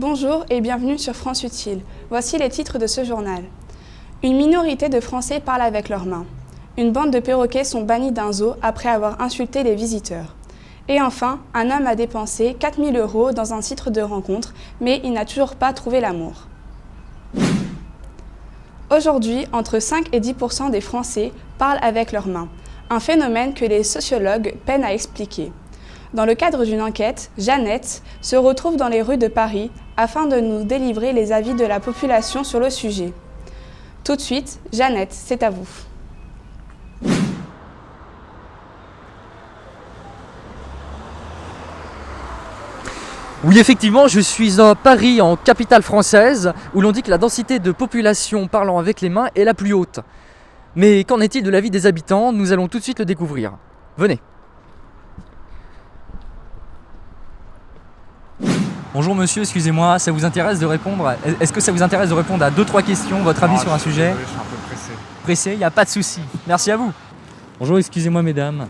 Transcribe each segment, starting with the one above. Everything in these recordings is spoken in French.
Bonjour et bienvenue sur France Utile. Voici les titres de ce journal. Une minorité de Français parlent avec leurs mains. Une bande de perroquets sont bannis d'un zoo après avoir insulté les visiteurs. Et enfin, un homme a dépensé 4 000 € dans un site de rencontre, mais il n'a toujours pas trouvé l'amour. Aujourd'hui, entre 5 et 10% des Français parlent avec leurs mains, un phénomène que les sociologues peinent à expliquer. Dans le cadre d'une enquête, Jeannette se retrouve dans les rues de Paris afin de nous délivrer les avis de la population sur le sujet. Tout de suite, Jeannette, c'est à vous. Oui, effectivement, je suis à Paris, en capitale française, où l'on dit que la densité de population parlant avec les mains est la plus haute. Mais qu'en est-il de la vie des habitants? Nous allons tout de suite le découvrir. Venez. Bonjour monsieur, excusez-moi, ça vous intéresse de répondre? Est-ce que ça vous intéresse de répondre à 2-3 questions, votre avis sur un sujet? Je suis un peu pressé. Pressé, il n'y a pas de souci. Merci à vous. Bonjour, excusez-moi mesdames.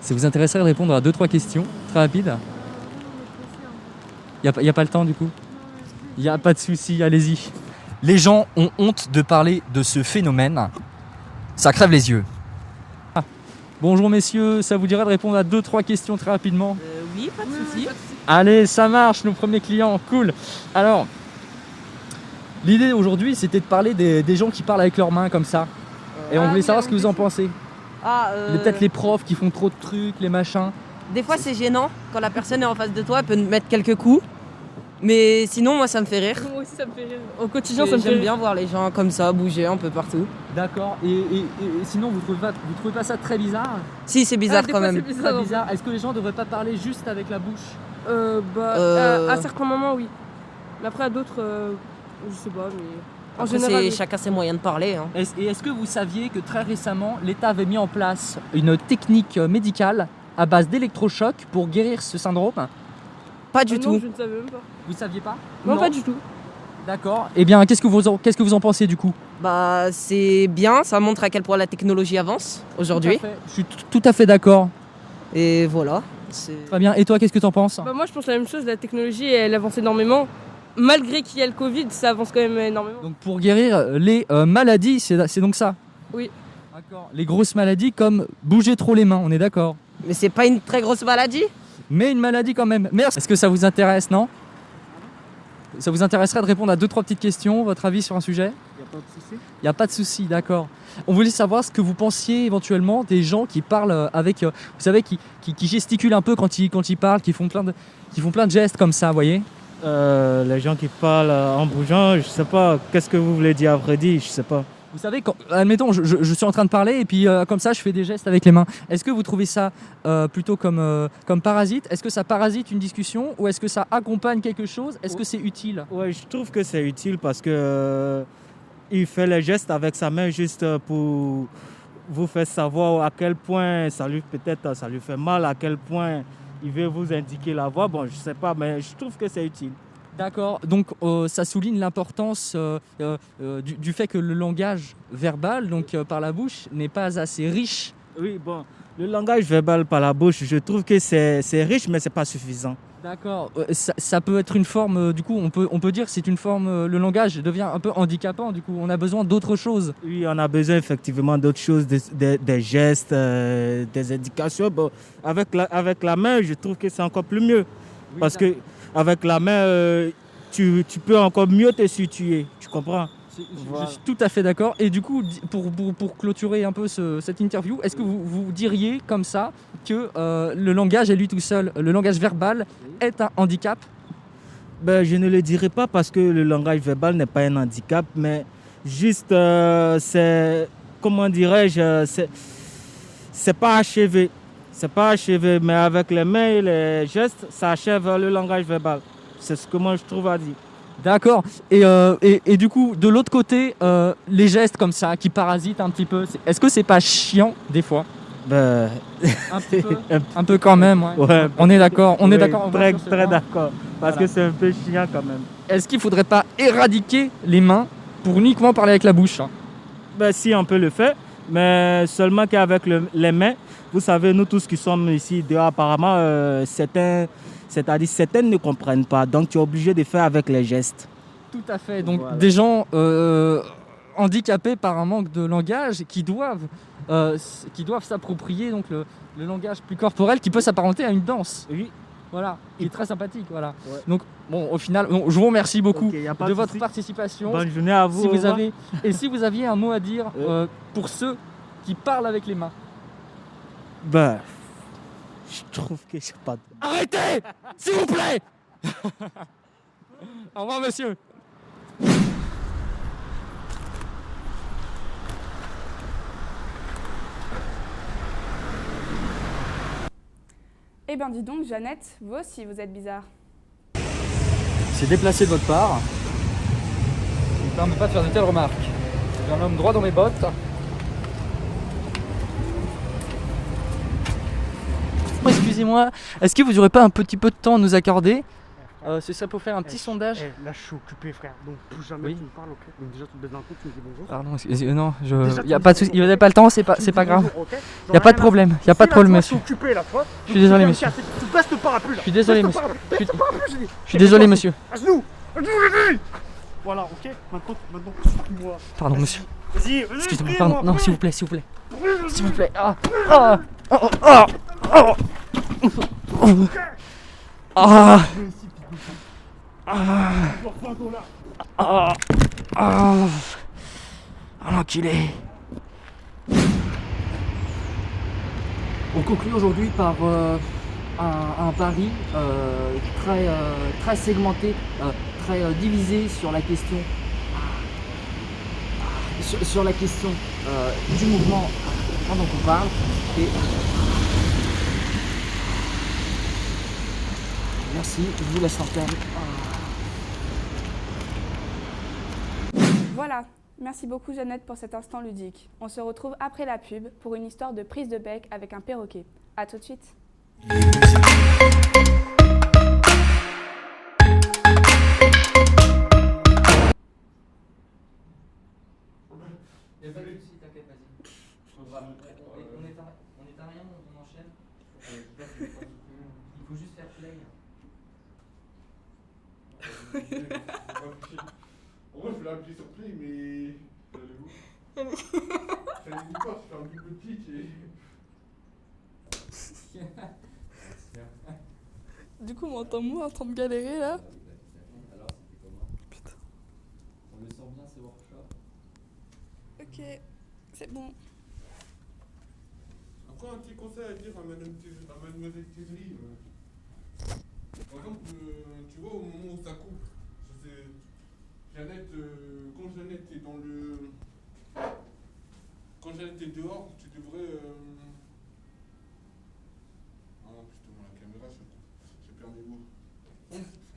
Ça vous intéresserait de répondre à 2-3 questions, très rapides? Il n'y a pas le temps du coup? Il n'y a pas de souci, allez-y. Les gens ont honte de parler de ce phénomène. Ça crève les yeux. Bonjour messieurs, ça vous dirait de répondre à 2-3 questions très rapidement? Oui, pas de souci. Allez, ça marche, nos premiers clients, cool. Alors, l'idée aujourd'hui, c'était de parler des gens qui parlent avec leurs mains comme ça. Et on voulait savoir ce que vous en pensez. Peut-être les profs qui font trop de trucs, les machins. Des fois, c'est gênant quand la personne est en face de toi, elle peut te mettre quelques coups. Mais sinon, moi, ça me fait rire. Moi aussi, ça me fait rire. Au quotidien, ça me fait J'aime rire. bien voir les gens comme ça, bouger un peu partout. D'accord. Et sinon, vous trouvez pas ça très bizarre? Si, c'est bizarre Des quand fois, même. c'est bizarre. Très bizarre. Est-ce que les gens devraient pas parler juste avec la bouche? À certains moments, oui. Mais après, à d'autres, je sais pas, mais en Après, général, oui. chacun ses moyens de parler. Hein. Est-ce que vous saviez que très récemment, l'État avait mis en place une technique médicale à base d'électrochocs pour guérir ce syndrome? Pas du Non, tout. je ne savais même pas. Vous saviez pas? Non, pas du tout. D'accord. Eh bien, qu'est-ce que vous en pensez du coup? Bah, c'est bien, ça montre à quel point la technologie avance aujourd'hui. Je suis tout à fait d'accord. Et voilà. Très bien. Et toi, qu'est-ce que tu en penses? Bah, moi, je pense la même chose. La technologie, elle avance énormément. Malgré qu'il y a le Covid, ça avance quand même énormément. Donc, pour guérir les maladies, c'est donc ça? Oui. D'accord. Les grosses maladies comme bouger trop les mains, on est d'accord? Mais c'est pas une très grosse maladie. Mais une maladie quand même. Merci. Est-ce que ça vous intéresse, non? Ça vous intéresserait de répondre à 2-3 petites questions, votre avis sur un sujet? Il n'y a pas de souci. Il n'y a pas de souci, d'accord. On voulait savoir ce que vous pensiez éventuellement des gens qui parlent avec, vous savez, qui gesticulent un peu quand ils parlent, qui font plein de gestes comme ça, vous voyez? Les gens qui parlent en bougeant, je sais pas, qu'est-ce que vous voulez dire à vrai dire, je sais pas. Vous savez, admettons, je suis en train de parler et puis comme ça, je fais des gestes avec les mains. Est-ce que vous trouvez ça plutôt comme parasite? Est-ce que ça parasite une discussion ou est-ce que ça accompagne quelque chose? Est-ce que c'est utile? Ouais, je trouve que c'est utile parce que il fait les gestes avec sa main juste pour vous faire savoir à quel point ça lui fait mal, à quel point il veut vous indiquer la voie. Bon, je sais pas, mais je trouve que c'est utile. D'accord, donc ça souligne l'importance du fait que le langage verbal, donc par la bouche, n'est pas assez riche. Oui, bon, le langage verbal par la bouche, je trouve que c'est riche, mais c'est pas suffisant. D'accord, ça peut être une forme, du coup, on peut dire que c'est une forme, le langage devient un peu handicapant, du coup, on a besoin d'autre chose. Oui, on a besoin effectivement d'autres choses, des gestes, des indications. Bon, avec la main, je trouve que c'est encore plus mieux. Oui, parce que avec la main, tu peux encore mieux te situer, tu comprends? Je suis tout à fait d'accord. Et du coup, pour clôturer un peu cette interview, est-ce que vous diriez comme ça que le langage à lui tout seul, le langage verbal, est un handicap? Ben, je ne le dirais pas parce que le langage verbal n'est pas un handicap, mais juste, c'est, comment dirais-je, c'est pas achevé. C'est pas achevé, mais avec les mains et les gestes, ça achève le langage verbal. C'est ce que moi je trouve à dire. D'accord. Et du coup, de l'autre côté, les gestes comme ça, qui parasitent un petit peu, est-ce que c'est pas chiant des fois? Ben, Un petit peu. Un peu quand même, ouais. Ouais, On est d'accord. On est oui, d'accord. Très d'accord. Parce que c'est un peu chiant quand même. Est-ce qu'il faudrait pas éradiquer les mains pour uniquement parler avec la bouche? Ben, si on peut le faire, mais seulement qu'avec les mains. Vous savez, nous tous qui sommes ici dehors, apparemment, C'est-à-dire certaines ne comprennent pas, donc tu es obligé de faire avec les gestes. Tout à fait. Donc Voilà. des gens handicapés par un manque de langage qui doivent s'approprier donc le langage plus corporel qui peut s'apparenter à une danse. Oui. Voilà, qui est très sympathique. Voilà. Ouais. Donc bon, au final, je vous remercie beaucoup Ok, y a pas de de votre souci. participation. Bonne journée à vous. Si au vous revoir. avez et si vous aviez un mot à dire pour ceux qui parlent avec les mains. Ben, je trouve que j'ai pas de... Arrêtez, s'il vous plaît. Au revoir, monsieur. Eh bien dis donc, Jeannette, vous aussi vous êtes bizarre. C'est déplacé de votre part. Il ne me permet pas de faire de telles remarques. J'ai un homme droit dans mes bottes. Excusez-moi, est-ce que vous n'aurez pas un petit peu de temps à nous accorder? Ce serait pour faire un petit sondage. Là, je suis occupé, frère. Donc, plus jamais Oui. tu me parles, ok? Donc, déjà, tu me baisses d'un coup, tu me dis bonjour. Pardon, non, Déjà, il n'y a tu pas me de souci, dis il n'y avait pas le temps, c'est pas grave. Bonjour, ok? Il n'y a pas de problème, il n'y a pas de problème, monsieur. Je suis occupé, là, tu vois? Je suis désolé, monsieur. Tu baisses le parapluie, là. Je suis désolé, Baisse monsieur. le parapluie, baisse le parapluie, j'ai dit. Je suis désolé, monsieur. À genoux! À genoux, j'ai dit! Voilà, ok? Maintenant, suis-moi. Pardon, monsieur. Vas-y, Excusez-moi, prie-moi, pardon. Non, prie. s'il vous plaît, s'il vous plaît. S'il vous plaît. L'enculé. On conclut aujourd'hui par un pari très segmenté, très divisé sur la question sur la question du mouvement pendant qu'on parle. Et merci, je vous laisse l'antenne. Voilà, merci beaucoup Jeannette pour cet instant ludique. On se retrouve après la pub pour une histoire de prise de bec avec un perroquet. A tout de suite. Il n'y a pas de soucis, t'inquiète, vas-y. On est à rien, on enchaîne. Il faut juste faire play. En vrai, je vais l'appuyer sur play, mais. Ça n'existe pas, je fais un double clic et. Du coup, on m'entend moi en train de galérer là. Alors, c'était comment? Putain. On le sent bien, ce workshop. Ok, c'est bon. Après, un petit conseil à dire à Mademoiselle Thierry. Par exemple, tu vois, au moment où ça coupe, je sais, Jeannette, quand Jeannette est dans le. Quand Jeannette est dehors, tu devrais. Ah non, putain, la caméra, j'ai perdu mes mots.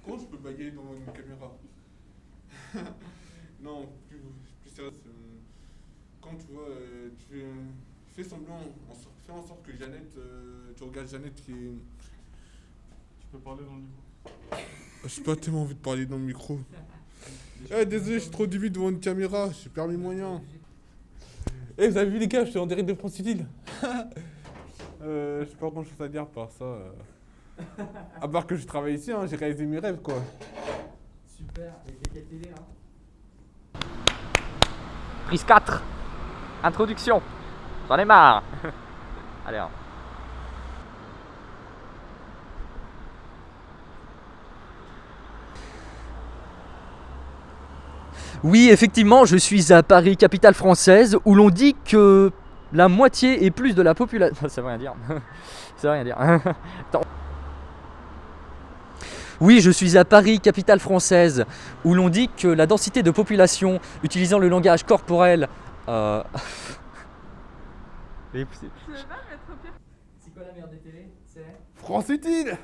Comment je peux baguer dans une caméra? Non, plus sérieux. Quand tu vois, tu fais semblant, fais en sorte que Jeannette, tu regardes Jeannette qui est. Tu peux parler dans le micro. J'ai pas tellement envie de parler dans le micro. Désolé, je suis trop vite devant une caméra, j'ai perdu moyen. Vous avez vu les gars, je suis en direct de France Utile. Je sais pas grand chose à dire par ça. À part que je travaille ici, hein, j'ai réalisé mes rêves quoi. Super, et quelle télé là? Prise 4. Introduction. J'en ai marre. Allez, hein. Oui, effectivement, je suis à Paris, capitale française, où l'on dit que la moitié et plus de la population... Ça veut rien dire. Ça veut rien dire. Attends. Oui, je suis à Paris, capitale française, où l'on dit que la densité de population utilisant le langage corporel... C'est quoi la meilleure des télés? C'est France Utile.